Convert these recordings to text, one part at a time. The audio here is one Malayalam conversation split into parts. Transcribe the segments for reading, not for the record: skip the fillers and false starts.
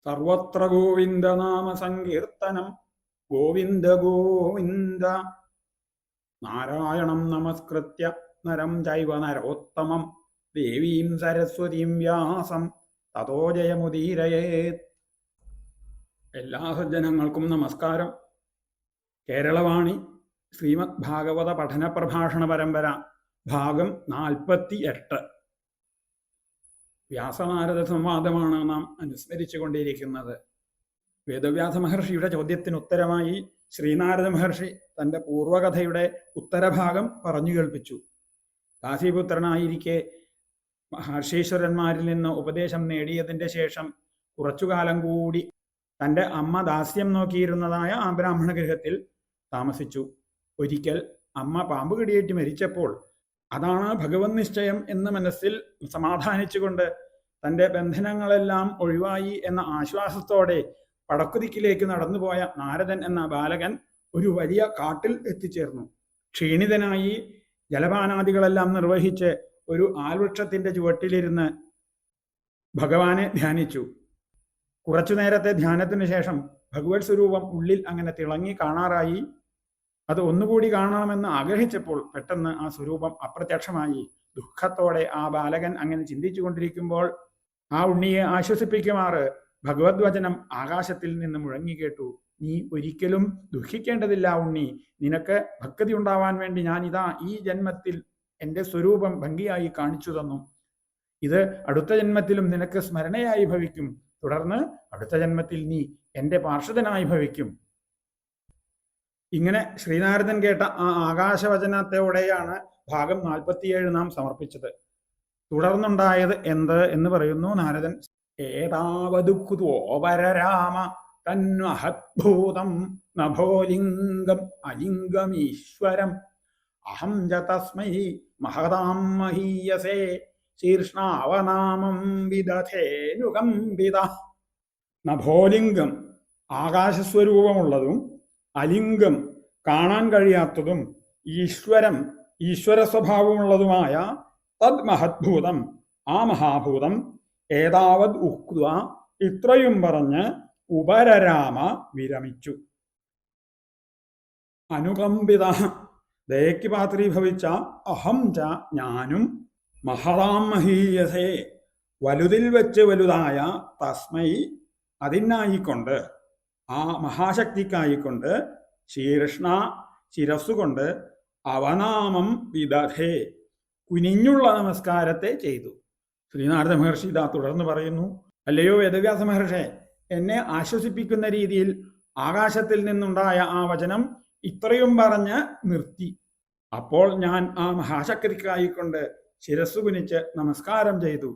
സർവത്ര ഗോവിന്ദനാമ സങ്കീർത്തനം. ഗോവിന്ദ ഗോവിന്ദ. നാരായണം നമസ്കൃത്യ നരം ചൈവ നരോത്തമം ദേവീം സരസ്വതീം വ്യാസം തതോ ജയമുദീരയേത്. എല്ലാ സജ്ജനങ്ങൾക്കും നമസ്കാരം. കേരളവാണി ശ്രീമദ് ഭാഗവത പഠന പ്രഭാഷണ പരമ്പര ഭാഗം 48. വ്യാസനാരദ സംവാദമാണ് നാം അനുസ്മരിച്ചു കൊണ്ടിരിക്കുന്നത്. വേദവ്യാസ മഹർഷിയുടെ ചോദ്യത്തിന് ഉത്തരമായി ശ്രീനാരദ മഹർഷി തൻ്റെ പൂർവകഥയുടെ ഉത്തരഭാഗം പറഞ്ഞു കേൾപ്പിച്ചു. കാശീപുത്രനായിരിക്കെ മഹർഷീശ്വരന്മാരിൽ നിന്ന് ഉപദേശം നേടിയതിൻ്റെ ശേഷം കുറച്ചുകാലം കൂടി തൻ്റെ അമ്മ ദാസ്യം നോക്കിയിരുന്നതായ ആ ബ്രാഹ്മണ ഗൃഹത്തിൽ താമസിച്ചു. ഒരിക്കൽ അമ്മ പാമ്പ് കടിയേറ്റ് മരിച്ചപ്പോൾ അതാണ് ഭഗവത് നിശ്ചയം എന്ന് മനസ്സിൽ സമാധാനിച്ചുകൊണ്ട് തൻ്റെ ബന്ധനങ്ങളെല്ലാം ഒഴിവായി എന്ന ആശ്വാസത്തോടെ വടക്കുദിക്കിലേക്ക് നടന്നുപോയ നാരദൻ എന്ന ബാലകൻ ഒരു വലിയ കാട്ടിൽ എത്തിച്ചേർന്നു. ക്ഷീണിതനായി ജലപാനാദികളെല്ലാം നിർവഹിച്ച് ഒരു ആൽവൃക്ഷത്തിൻ്റെ ചുവട്ടിലിരുന്ന് ഭഗവാനെ ധ്യാനിച്ചു. കുറച്ചു നേരത്തെ ധ്യാനത്തിന് ശേഷം ഭഗവത് സ്വരൂപം ഉള്ളിൽ അങ്ങനെ തിളങ്ങി കാണാറായി. അത് ഒന്നുകൂടി കാണണമെന്ന് ആഗ്രഹിച്ചപ്പോൾ പെട്ടെന്ന് ആ സ്വരൂപം അപ്രത്യക്ഷമായി. ദുഃഖത്തോടെ ആ ബാലകൻ അങ്ങനെ ചിന്തിച്ചു കൊണ്ടിരിക്കുമ്പോൾ ആ ഉണ്ണിയെ ആശ്വസിപ്പിക്കുമാറ് ഭഗവത് വചനം ആകാശത്തിൽ നിന്ന് മുഴങ്ങി കേട്ടു. നീ ഒരിക്കലും ദുഃഖിക്കേണ്ടതില്ല ഉണ്ണി. നിനക്ക് ഭക്തി ഉണ്ടാവാൻ വേണ്ടി ഞാനിതാ ഈ ജന്മത്തിൽ എൻ്റെ സ്വരൂപം ഭംഗിയായി കാണിച്ചു തന്നു. ഇത് അടുത്ത ജന്മത്തിലും നിനക്ക് സ്മരണയായി ഭവിക്കും. തുടർന്ന് അടുത്ത ജന്മത്തിൽ നീ എൻ്റെ പാർഷദനായി ഭവിക്കും. ഇങ്ങനെ ശ്രീനാരദൻ കേട്ട ആ ആകാശവചനത്തോടെയാണ് ഭാഗം 47 നാം സമർപ്പിച്ചത്. തുടർന്നുണ്ടായത് എന്ത് എന്ന് പറയുന്നു നാരദൻ. ഏതാവതുക്തോപരരാമ തന്മഹദ്ഭൂതം നഭോലിംഗം അലിംഗമീശ്വരം അഹം ച തസ്മൈ മഹതാം മഹീയസേ ശീർഷ്ണാവനാമം വിദധേനുകമ്പിത. നഭോലിംഗം ആകാശസ്വരൂപമുള്ളതും അലിംഗം കാണാൻ കഴിയാത്തതും ഈശ്വരം ഈശ്വര സ്വഭാവമുള്ളതുമായ തദ് മഹദ്ഭൂതം ആ മഹാഭൂതം ഏതാവത് ഉക്ത ഇത്രയും പറഞ്ഞ് ഉപരരാമ വിരമിച്ചു. അനുകമ്പിത ദയയ്ക്ക് പാത്രീഭവിച്ച അഹം ച ഞാനും മഹതാം മഹീയസേ വലുതിൽ വെച്ച് വലുതായ തസ്മൈ അതിനായിക്കൊണ്ട് ആ മഹാശക്തിക്കായിക്കൊണ്ട് ശീർഷ്ണ ശിരസ്സുകൊണ്ട് അവനാമം വിദധേ കുനിഞ്ഞുള്ള നമസ്കാരത്തെ ചെയ്തു. ശ്രീനാരദ മഹർഷി ഇതാ തുടർന്ന് പറയുന്നു. അല്ലയോ വേദവ്യാസ മഹർഷേ, എന്നെ ആശ്വസിപ്പിക്കുന്ന രീതിയിൽ ആകാശത്തിൽ നിന്നുണ്ടായ ആ വചനം ഇത്രയും പറഞ്ഞ് നിർത്തി. അപ്പോൾ ഞാൻ ആ മഹാശക്തിക്കായിക്കൊണ്ട് ശിരസ്സു കുനിച്ച് നമസ്കാരം ചെയ്തു.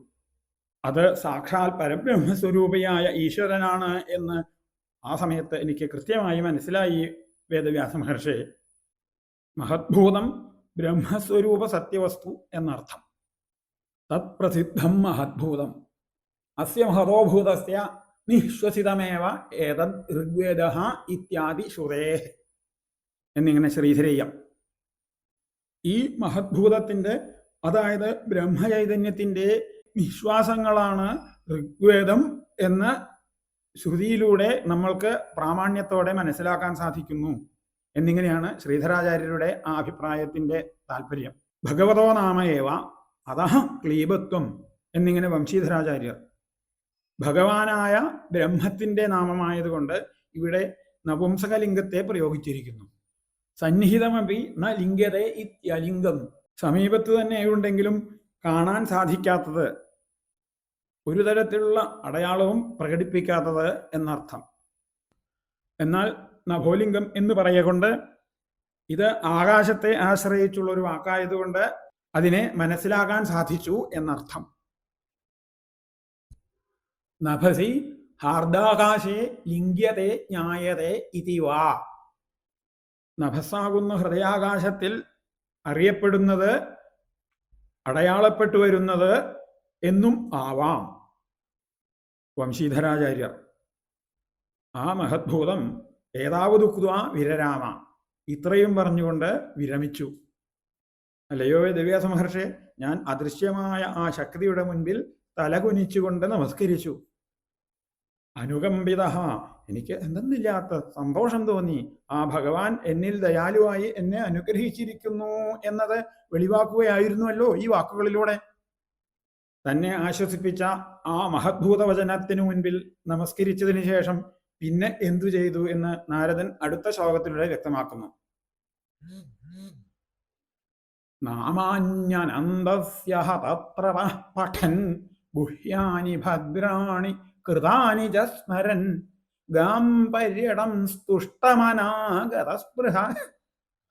അത് സാക്ഷാൽ പരബ്രഹ്മസ്വരൂപിയായ ഈശ്വരനാണ് എന്ന് ആ സമയത്ത് എനിക്ക് കൃത്യമായി മനസ്സിലായി വേദവ്യാസ മഹർഷി. മഹദ്ഭൂതം ബ്രഹ്മസ്വരൂപ സത്യവസ്തു എന്നർത്ഥം. തത്പ്രസിദ്ധം മഹദ്ഭൂതം അസ്യ മഹതോഭൂതസ്യ നിശ്വസിതമേവ ഏതദ് ഋഗ്വേദഃ ഇത്യാദി ശ്രുതേഃ എന്നിങ്ങനെ ശ്രീധരേയം. ഈ മഹദ്ഭൂതത്തിൻ്റെ അതായത് ബ്രഹ്മചൈതന്യത്തിൻ്റെ നിശ്വാസങ്ങളാണ് ഋഗ്വേദം എന്ന് ശ്രുതിയിലൂടെ നമ്മൾക്ക് പ്രാമാണ്യത്തോടെ മനസ്സിലാക്കാൻ സാധിക്കുന്നു എന്നിങ്ങനെയാണ് ശ്രീധരാചാര്യരുടെ ആ അഭിപ്രായത്തിൻ്റെ താല്പര്യം. ഭഗവതോ നാമയേവ അതഃ ക്ലീബത്വം എന്നിങ്ങനെ വംശീധരാചാര്യർ. ഭഗവാനായ ബ്രഹ്മത്തിൻ്റെ നാമമായതുകൊണ്ട് ഇവിടെ നപുംസകലിംഗത്തെ പ്രയോഗിച്ചിരിക്കുന്നു. സന്നിഹിതമപി ന ലിംഗതേ ഇത്യലിംഗം. സമീപത്ത് തന്നെയുണ്ടെങ്കിലും കാണാൻ സാധിക്കാത്തത്, ഒരു തരത്തിലുള്ള അടയാളവും പ്രകടിപ്പിക്കാത്തത് എന്നർത്ഥം. എന്നാൽ നഭോലിംഗം എന്ന് പറയകൊണ്ട് ഇത് ആകാശത്തെ ആശ്രയിച്ചുള്ള ഒരു വാക്കായതുകൊണ്ട് അതിനെ മനസ്സിലാക്കാൻ സാധിച്ചു എന്നർത്ഥം. നഭസി ഹാർദാകാശേ ലിംഗ്യതേ ജ്ഞായതേ ഇതി വാ. നഭസ്സാകുന്ന ഹൃദയാകാശത്തിൽ അറിയപ്പെടുന്നത്, അടയാളപ്പെട്ടു വരുന്നത് എന്നും ആവാം. വംശീധരാചാര്യർ. ആ മഹദ്ഭൂതം ഏതാവതുക്ത വിരരാമ ഇത്രയും പറഞ്ഞുകൊണ്ട് വിരമിച്ചു. അല്ലയോ വേദവ്യാസ മഹർഷേ, ഞാൻ അദൃശ്യമായ ആ ശക്തിയുടെ മുൻപിൽ തലകുനിച്ചുകൊണ്ട് നമസ്കരിച്ചു. അനുകമ്പിത, എനിക്ക് എന്തെന്നില്ലാത്ത സന്തോഷം തോന്നി. ആ ഭഗവാൻ എന്നിൽ ദയാലുവായി എന്നെ അനുഗ്രഹിച്ചിരിക്കുന്നു എന്നത് വെളിവാക്കുകയായിരുന്നുവല്ലോ ഈ വാക്കുകളിലൂടെ. തന്നെ ആശ്വസിപ്പിച്ച ആ മഹദ്ഭൂത വചനത്തിനു മുൻപിൽ നമസ്കരിച്ചതിന് ശേഷം പിന്നെ എന്തു ചെയ്തു എന്ന് നാരദൻ അടുത്ത ശ്ലോകത്തിലൂടെ വ്യക്തമാക്കുന്നു. നാമാന്യനന്ദസ്യ തത്ര പഠൻ ഗുഹ്യാനി ഭദ്രാണി കൃതാനി ച സ്മരൻ ഗാം പര്യടം സ്തുഷ്ടമനാഗതസ്പൃഹ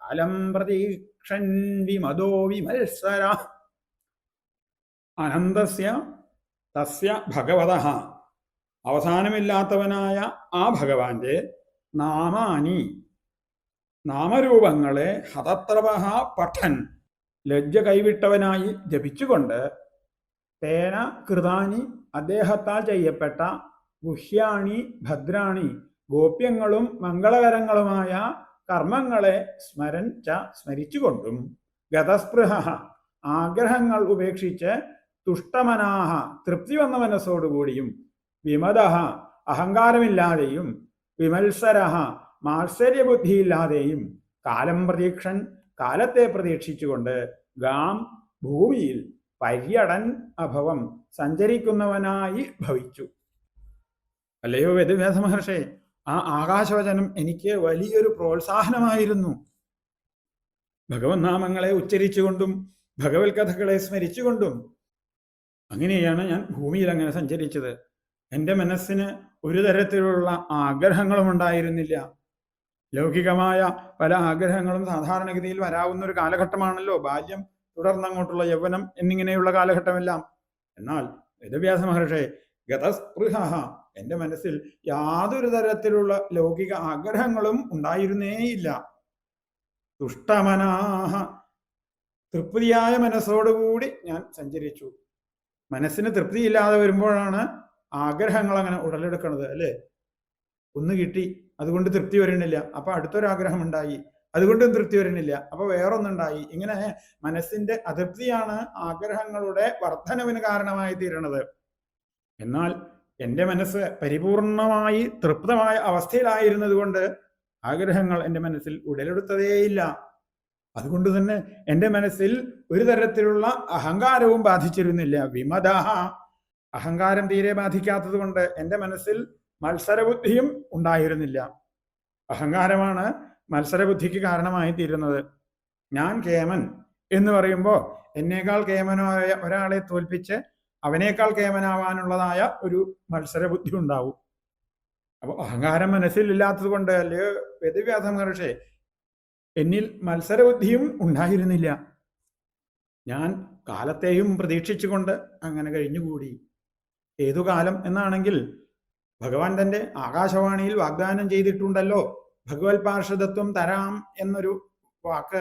കാലം പ്രതീക്ഷൻ വിമദോ വിമത്സര. അനന്തസ്യ തസ്യ ഭഗവതഃ, അവസാനമില്ലാത്തവനായ ആ ഭഗവാന്റെ നാമാനി, നാമരൂപങ്ങളെ ഹതത്രവഃ പഠൻ, ലജ്ജ കൈവിട്ടവനായി ജപിച്ചുകൊണ്ട്, തേന കൃതാനി, അദ്ദേഹത്താൽ ചെയ്യപ്പെട്ട, ഗുഹ്യാണി ഭദ്രാണി, ഗോപ്യങ്ങളും മംഗളകരങ്ങളുമായ കർമ്മങ്ങളെ സ്മരൻ ച സ്മരിച്ചുകൊണ്ടും, ഗതസ്പൃഹ, ആഗ്രഹങ്ങൾ ഉപേക്ഷിച്ച്, തുഷ്ടമനാഹ, തൃപ്തി വന്ന മനസ്സോടുകൂടിയും, വിമതഃ, അഹങ്കാരമില്ലാതെയും, വിമത്സരഃ, മാത്സര്യബുദ്ധിയില്ലാതെയും, കാലം പ്രതീക്ഷൻ, കാലത്തെ പ്രതീക്ഷിച്ചുകൊണ്ട്, ഗാം, ഭൂമിയിൽ, പര്യടൻ അഭവം, സഞ്ചരിക്കുന്നവനായി ഭവിച്ചു. അല്ലയോ വേദവ്യാസ മഹർഷേ, ആ ആകാശവചനം എനിക്ക് വലിയൊരു പ്രോത്സാഹനമായിരുന്നു. ഭഗവത് നാമങ്ങളെ ഉച്ചരിച്ചുകൊണ്ടും ഭഗവത് കഥകളെ സ്മരിച്ചുകൊണ്ടും അങ്ങനെയാണ് ഞാൻ ഭൂമിയിൽ അങ്ങനെ സഞ്ചരിച്ചത്. എൻ്റെ മനസ്സിന് ഒരു തരത്തിലുള്ള ആഗ്രഹങ്ങളും ഉണ്ടായിരുന്നില്ല. ലൗകികമായ പല ആഗ്രഹങ്ങളും സാധാരണഗതിയിൽ വരാവുന്ന ഒരു കാലഘട്ടമാണല്ലോ ബാല്യം, തുടർന്നങ്ങോട്ടുള്ള യൗവനം എന്നിങ്ങനെയുള്ള കാലഘട്ടമെല്ലാം. എന്നാൽ വേദവ്യാസ മഹർഷേ, ഗതസ്പൃഹ, എൻ്റെ മനസ്സിൽ യാതൊരു തരത്തിലുള്ള ലൗകിക ആഗ്രഹങ്ങളും ഉണ്ടായിരുന്നേയില്ല. തുഷ്ടമനാഹ, തൃപ്തിയായ മനസ്സോടുകൂടി ഞാൻ സഞ്ചരിച്ചു. മനസ്സിന് തൃപ്തിയില്ലാതെ വരുമ്പോഴാണ് ആഗ്രഹങ്ങൾ അങ്ങനെ ഉടലെടുക്കുന്നത്, അല്ലേ? ഒന്ന് കിട്ടി, അതുകൊണ്ട് തൃപ്തി വരുന്നില്ല, അപ്പൊ അടുത്തൊരാഗ്രഹം ഉണ്ടായി, അതുകൊണ്ടും തൃപ്തി വരുന്നില്ല, അപ്പൊ വേറൊന്നുണ്ടായി. ഇങ്ങനെ മനസ്സിന്റെ അതൃപ്തിയാണ് ആഗ്രഹങ്ങളുടെ വർധനവിന് കാരണമായി തീരുന്നത്. എന്നാൽ എൻ്റെ മനസ്സ് പരിപൂർണമായി തൃപ്തമായ അവസ്ഥയിലായിരുന്നത് കൊണ്ട് ആഗ്രഹങ്ങൾ എൻ്റെ മനസ്സിൽ ഉടലെടുത്തതേയില്ല. അതുകൊണ്ട് തന്നെ എൻ്റെ മനസ്സിൽ ഒരു തരത്തിലുള്ള അഹങ്കാരവും ബാധിച്ചിരുന്നില്ല. വിമത, അഹങ്കാരം തീരെ ബാധിക്കാത്തത് കൊണ്ട് എൻ്റെ മനസ്സിൽ മത്സരബുദ്ധിയും ഉണ്ടായിരുന്നില്ല. അഹങ്കാരമാണ് മത്സരബുദ്ധിക്ക് കാരണമായി തീരുന്നത്. ഞാൻ കേമൻ എന്ന് പറയുമ്പോൾ എന്നേക്കാൾ കേമനായ ഒരാളെ തോൽപ്പിച്ച് അവനേക്കാൾ കേമനാവാനുള്ളതായ ഒരു മത്സരബുദ്ധി ഉണ്ടാവും. അപ്പോൾ അഹങ്കാരം മനസ്സിൽ ഇല്ലാത്തത് കൊണ്ട്, അല്ലയോ വേദവ്യാസ മഹർഷേ, എന്നിൽ മത്സരബുദ്ധിയും ഉണ്ടായിരുന്നില്ല. ഞാൻ കാലത്തെയും പ്രതീക്ഷിച്ചുകൊണ്ട് അങ്ങനെ കഴിഞ്ഞുകൂടി. ഏതു കാലം എന്നാണെങ്കിൽ ഭഗവാൻ തന്റെ ആകാശവാണിയിൽ വാഗ്ദാനം ചെയ്തിട്ടുണ്ടല്ലോ, ഭഗവത് പാർഷദത്വം തരാം എന്നൊരു വാക്ക്.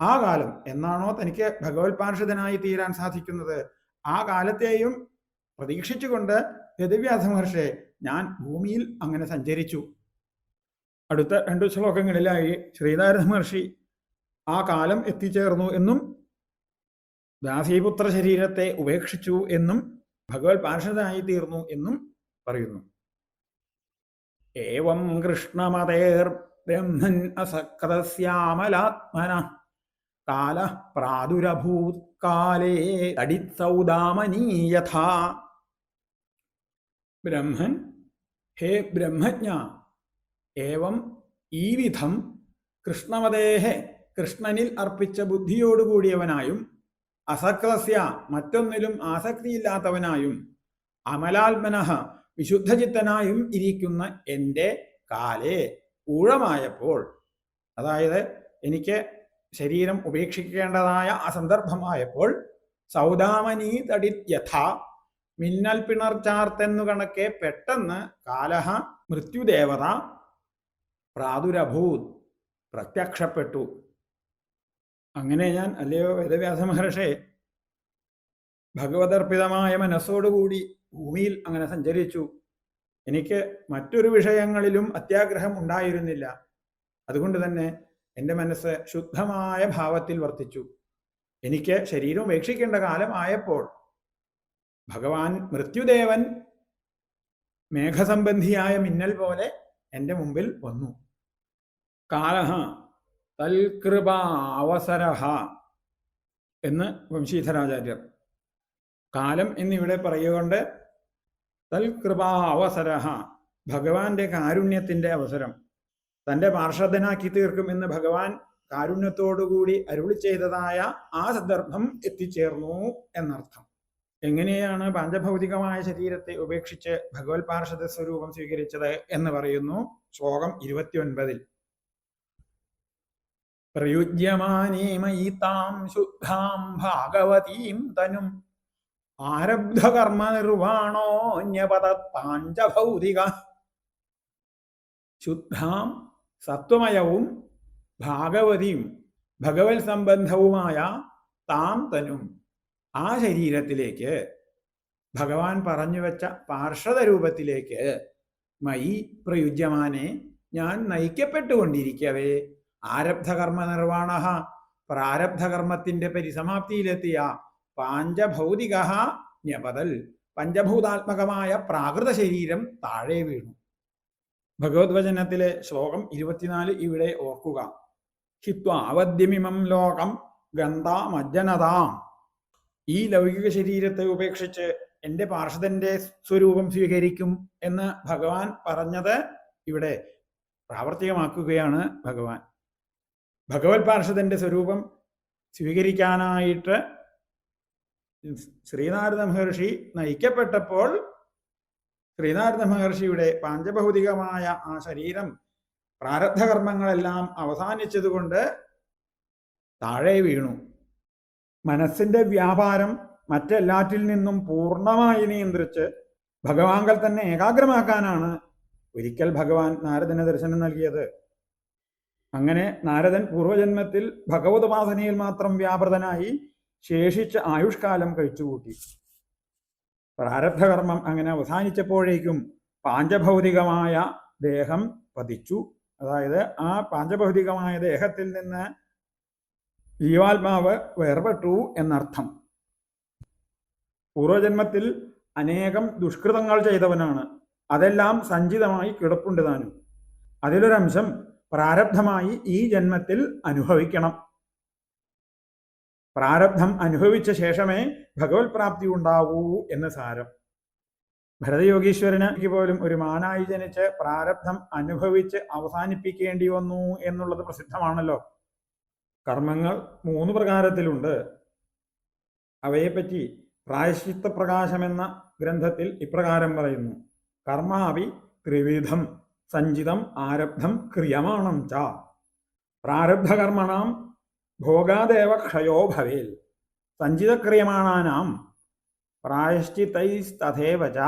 ആ കാലം എന്നാണോ തനിക്ക് ഭഗവത് പാർഷദനായി തീരാൻ സാധിക്കുന്നത്, ആ കാലത്തെയും പ്രതീക്ഷിച്ചുകൊണ്ട് വേദവ്യാസ മഹർഷേ ഞാൻ ഭൂമിയിൽ അങ്ങനെ സഞ്ചരിച്ചു. അടുത്ത 2 ശ്ലോകങ്ങളിലായി ശ്രീനാരദ മഹർഷി ആ കാലം എത്തിച്ചേർന്നു എന്നും ദാസീപുത്ര ശരീരത്തെ ഉപേക്ഷിച്ചു എന്നും ഭഗവത് പാർഷദനായി തീർന്നു എന്നും പറയുന്നു. ഏവം കൃഷ്ണമതേർ ബ്രഹ്മൻ അസക്തസ്യാമലാത്മന കാല പ്രാദുരഭൂത് കാലേ തടിത്സൗദാമനീയഥാ. ബ്രഹ്മൻ, ഹേ ബ്രഹ്മജ്ഞ, ഏവം ഈ വിധം കൃഷ്ണമതേഹെ, കൃഷ്ണനിൽ അർപ്പിച്ച ബുദ്ധിയോടുകൂടിയവനായും, അസക്തസ്യ, മറ്റൊന്നിലും ആസക്തിയില്ലാത്തവനായും, അമലാത്മനഃ, വിശുദ്ധചിത്തനായും ഇരിക്കുന്ന എൻ്റെ കാലേ, ഊഴമായപ്പോൾ, അതായത് എനിക്ക് ശരീരം ഉപേക്ഷിക്കേണ്ടതായ അസന്ദർഭമായപ്പോൾ, സൗദാമനീ തടിത് യഥ, മിന്നൽ പിണർച്ചാർത്തെന്നു കണക്കെ പെട്ടെന്ന്, കാലഹ, മൃത്യുദേവത, പ്രാദുരഭൂത്, പ്രത്യക്ഷപ്പെട്ടു. അങ്ങനെ ഞാൻ, അല്ലയോ വേദവ്യാസ മഹർഷേ, ഭഗവതർപ്പിതമായ മനസ്സോടുകൂടി ഭൂമിയിൽ അങ്ങനെ സഞ്ചരിച്ചു. എനിക്ക് മറ്റൊരു വിഷയങ്ങളിലും അത്യാഗ്രഹം ഉണ്ടായിരുന്നില്ല. അതുകൊണ്ട് തന്നെ എൻ്റെ മനസ്സ് ശുദ്ധമായ ഭാവത്തിൽ വർത്തിച്ചു. എനിക്ക് ശരീരം ഉപേക്ഷിക്കേണ്ട കാലം ആയപ്പോൾ ഭഗവാൻ മൃത്യുദേവൻ മേഘസംബന്ധിയായ മിന്നൽ പോലെ എൻ്റെ മുമ്പിൽ വന്നു. കാലഹ തൽകൃപാവസരഹ എന്ന് വംശീധരാചാര്യർ. കാലം എന്നിവിടെ പറയുകൊണ്ട് തൽകൃപാവസരഹ, ഭഗവാന്റെ കാരുണ്യത്തിന്റെ അവസരം, തൻ്റെ പാർഷദനാക്കി തീർക്കും എന്ന് ഭഗവാൻ കാരുണ്യത്തോടുകൂടി അരുളി ചെയ്തതായ ആ സന്ദർഭം എത്തിച്ചേർന്നു എന്നർത്ഥം. എങ്ങനെയാണ് പാഞ്ചഭൗതികമായ ശരീരത്തെ ഉപേക്ഷിച്ച് ഭഗവത് പാർഷദ സ്വരൂപം സ്വീകരിച്ചത് എന്ന് പറയുന്നു ശ്ലോകം 29. പ്രയുജ്യമാനീമയീതാം ശുദ്ധാം ഭാഗവതീം തനും ആരബ്ധകർമ്മ നിർവാണോന്യപതത്താഞ്ചഭൗതിക. ശുദ്ധാം സത്വമയവും ഭാഗവതിയും ഭഗവത് സംബന്ധവുമായ താം തനും, ആ ശരീരത്തിലേക്ക്, ഭഗവാൻ പറഞ്ഞു വെച്ച പാർഷദ രൂപത്തിലേക്ക്, മയി പ്രയുജ്യമാനെ, ഞാൻ നയിക്കപ്പെട്ടുകൊണ്ടിരിക്കവേ, ആരബ്ധകർമ്മ നിർവാണ, പ്രാരബ്ധകർമ്മത്തിന്റെ പരിസമാപ്തിയിലെത്തിയ പാഞ്ചഭൗതിക ന്യപതൽ, പഞ്ചഭൂതാത്മകമായ പ്രാകൃത ശരീരം താഴെ വീണു. ഭഗവത് വചനത്തിലെ ശ്ലോകം 24 ഇവിടെ ഓർക്കുക. ഹിത്വാവദ്യമിമം ലോകം ഗന്ധാമജ്ജനതാം. ഈ ലൗകിക ശരീരത്തെ ഉപേക്ഷിച്ച് എൻ്റെ പാർഷദന്റെ സ്വരൂപം സ്വീകരിക്കും എന്ന് ഭഗവാൻ പറഞ്ഞത് ഇവിടെ പ്രാവർത്തികമാക്കുകയാണ് ഭഗവാൻ. ഭഗവത് പാർഷദന്റെ സ്വരൂപം സ്വീകരിക്കാനായിട്ട് ശ്രീനാരദ മഹർഷി നയിക്കപ്പെട്ടപ്പോൾ ശ്രീനാരദ മഹർഷിയുടെ പാഞ്ചഭൗതികമായ ആ ശരീരം പ്രാരബ്ധകർമ്മങ്ങളെല്ലാം അവസാനിച്ചതുകൊണ്ട് താഴെ വീണു. മനസ്സിന്റെ വ്യാപാരം മറ്റെല്ലാറ്റിൽ നിന്നും പൂർണ്ണമായി നിയന്ത്രിച്ച് ഭഗവാങ്കൽ തന്നെ ഏകാഗ്രമാക്കാനാണ് ഒരിക്കൽ ഭഗവാൻ നാരദന് ദർശനം നൽകിയത്. അങ്ങനെ നാരദൻ പൂർവജന്മത്തിൽ ഭഗവതുപാസനയിൽ മാത്രം വ്യാപൃതനായി ശേഷിച്ച ആയുഷ്കാലം കഴിച്ചുകൂട്ടി. പ്രാരബ്ധകർമ്മം അങ്ങനെ അവസാനിച്ചപ്പോഴേക്കും പാഞ്ചഭൗതികമായ ദേഹം പതിച്ചു. അതായത് ആ പാഞ്ചഭൗതികമായ ദേഹത്തിൽ നിന്ന് ജീവാത്മാവ് വേർപെട്ടു എന്നർത്ഥം. പൂർവജന്മത്തിൽ അനേകം ദുഷ്കൃതങ്ങൾ ചെയ്തവനാണ്. അതെല്ലാം സഞ്ചിതമായി കിടപ്പുണ്ട് താനും. അതിലൊരംശം പ്രാരബ്ധമായി ഈ ജന്മത്തിൽ അനുഭവിക്കണം. പ്രാരബ്ധം അനുഭവിച്ച ശേഷമേ ഭഗവത് പ്രാപ്തി ഉണ്ടാവൂ എന്ന് സാരം. ഭരതയോഗീശ്വരന് പോലും ഒരു മാനായി ജനിച്ച് പ്രാരബ്ധം അനുഭവിച്ച് അവസാനിപ്പിക്കേണ്ടി വന്നു എന്നുള്ളത് പ്രസിദ്ധമാണല്ലോ. കർമ്മങ്ങൾ 3 പ്രകാരത്തിലുണ്ട്. അവയെപ്പറ്റി പ്രായശ്ചിത്ത പ്രകാശം എന്ന ഗ്രന്ഥത്തിൽ ഇപ്രകാരം പറയുന്നു. കർമാവി ത്രിവിധം സഞ്ചിതം ആരബ്ധം ക്രിയമാണം ച. പ്രാരബ്ധകർമ്മണാം ഭോഗാദേവ ക്ഷയോ ഭവേൽ, സഞ്ചിതക്രിയമാണാനാം പ്രായശ്ചിത്തൈസ്തഥേവ ച.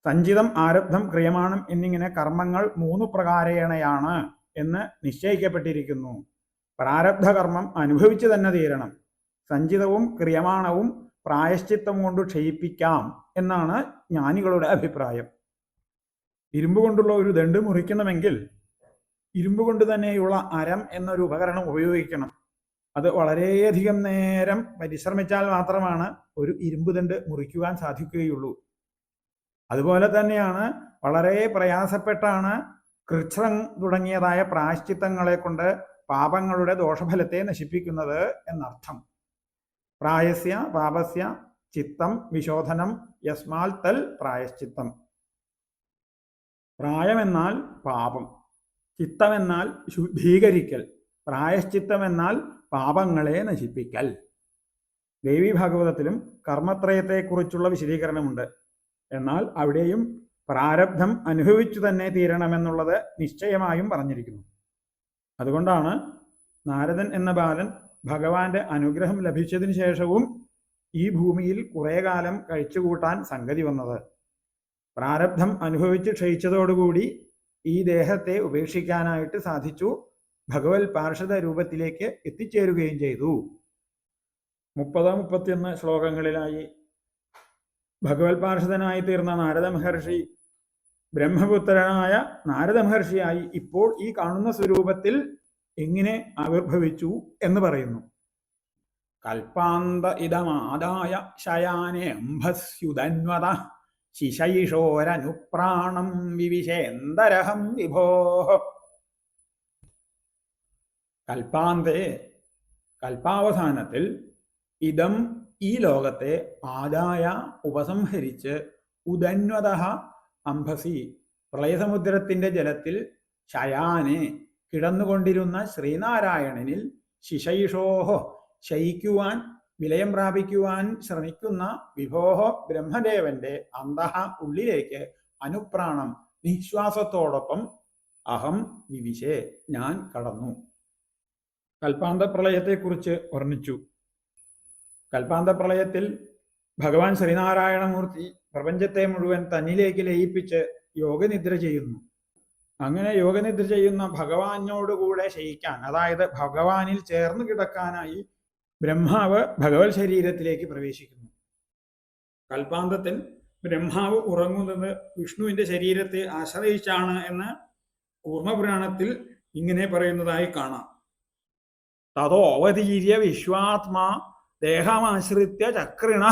സഞ്ചിതം ആരബ്ധം ക്രിയമാണം എന്നിങ്ങനെ കർമ്മങ്ങൾ 3 പ്രകാരേണയാണ് എന്ന് നിശ്ചയിക്കപ്പെട്ടിരിക്കുന്നു. പ്രാരബ്ധകർമ്മം അനുഭവിച്ചു തന്നെ തീരണം. സഞ്ചിതവും ക്രിയമാണവും പ്രായശ്ചിത്തം കൊണ്ട് ക്ഷയിപ്പിക്കാം എന്നാണ് ജ്ഞാനികളുടെ അഭിപ്രായം. ഇരുമ്പ് കൊണ്ടുള്ള ഒരു ദണ്ട് മുറിക്കണമെങ്കിൽ ഇരുമ്പ് കൊണ്ട് തന്നെയുള്ള അരം എന്നൊരു ഉപകരണം ഉപയോഗിക്കണം. അത് വളരെയധികം നേരം പരിശ്രമിച്ചാൽ മാത്രമാണ് ഒരു ഇരുമ്പ് ദണ്ട് മുറിക്കുവാൻ സാധിക്കുകയുള്ളൂ. അതുപോലെ തന്നെയാണ് വളരെ പ്രയാസപ്പെട്ടാണ് കൃച്ഛ്രം തുടങ്ങിയതായ പ്രായശ്ചിത്തങ്ങളെ കൊണ്ട് പാപങ്ങളുടെ ദോഷഫലത്തെ നശിപ്പിക്കുന്നത് എന്നർത്ഥം. പ്രായസ്യ പാപസ്യ ചിത്തം വിശോധനം യസ്മാൽ തൽ പ്രായശ്ചിത്തം. പ്രായമെന്നാൽ പാപം, ചിത്തമെന്നാൽ ശുദ്ധീകരിക്കൽ, പ്രായശ്ചിത്തമെന്നാൽ പാപങ്ങളെ നശിപ്പിക്കൽ. ദേവി ഭാഗവതത്തിലും കർമ്മത്രയത്തെക്കുറിച്ചുള്ള വിശദീകരണമുണ്ട്. എന്നാൽ അവിടെയും പ്രാരബ്ധം അനുഭവിച്ചു തന്നെ തീരണമെന്നുള്ളത് നിശ്ചയമായും പറഞ്ഞിരിക്കുന്നു. അതുകൊണ്ടാണ് നാരദൻ എന്ന ബാലൻ ഭഗവാന്റെ അനുഗ്രഹം ലഭിച്ചതിന് ശേഷവും ഈ ഭൂമിയിൽ കുറേ കാലം കഴിച്ചുകൂട്ടാൻ സംഗതി വന്നത്. പ്രാരബ്ധം അനുഭവിച്ച് ക്ഷയിച്ചതോടുകൂടി ഈ ദേഹത്തെ ഉപേക്ഷിക്കാനായിട്ട് സാധിച്ചു. ഭഗവത് പാർഷദ രൂപത്തിലേക്ക് എത്തിച്ചേരുകയും ചെയ്തു. 30-31 ശ്ലോകങ്ങളിലായി ഭഗവത് പാർഷദനായി തീർന്ന നാരദ മഹർഷി ബ്രഹ്മപുത്രനായ നാരദ മഹർഷിയായി ഇപ്പോൾ ഈ കാണുന്ന സ്വരൂപത്തിൽ എങ്ങനെ ആവിർഭവിച്ചു എന്ന് പറയുന്നു. കൽപ്പാന്ത ഇതമാദായ ശയാനേ അംഭസ്യുതന്വത ശിശൈഷോരനുപ്രാണം വിവിശേന്തരഹം വിഭോ. കൽപ്പാന്തേ, കൽപ്പാവസാനത്തിൽ ഇതം ഈ ലോകത്തെ ആദായ ഉപസംഹരിച്ച് ഉദന്വത അംഭസി പ്രളയസമുദ്രത്തിന്റെ ജലത്തിൽ ശയാനെ കിടന്നുകൊണ്ടിരുന്ന ശ്രീനാരായണനിൽ ശിശൈഷോഹോ ശയിക്കുവാൻ വിലയം പ്രാപിക്കുവാൻ ശ്രമിക്കുന്ന വിഭോഹ ബ്രഹ്മദേവന്റെ അന്തഃ ഉള്ളിലേക്ക് അനുപ്രാണം നിശ്വാസത്തോടൊപ്പം അഹം വിവിശേ ഞാൻ കടന്നു. കൽപ്പാന്ത പ്രളയത്തെക്കുറിച്ച് വർണ്ണിച്ചു. കൽപ്പാന്ത പ്രളയത്തിൽ ഭഗവാൻ ശ്രീനാരായണമൂർത്തി പ്രപഞ്ചത്തെ മുഴുവൻ തന്നിലേക്ക് ലയിപ്പിച്ച് യോഗനിദ്ര ചെയ്യുന്നു. അങ്ങനെ യോഗനിദ്ര ചെയ്യുന്ന ഭഗവാനോടുകൂടെ ശയിക്കാൻ, അതായത് ഭഗവാനിൽ ചേർന്ന് കിടക്കാനായി ബ്രഹ്മാവ് ഭഗവത് ശരീരത്തിലേക്ക് പ്രവേശിക്കുന്നു. കൽപ്പാന്തത്തിൽ ബ്രഹ്മാവ് ഉറങ്ങുന്നത് വിഷ്ണുവിന്റെ ശരീരത്തെ ആശ്രയിച്ചാണ് എന്ന് കൂർമ്മപുരാണത്തിൽ ഇങ്ങനെ പറയുന്നതായി കാണാം. തതോവതീര്യ വിശ്വാത്മാ ദേഹമാശ്രിത്യ ചക്രിണ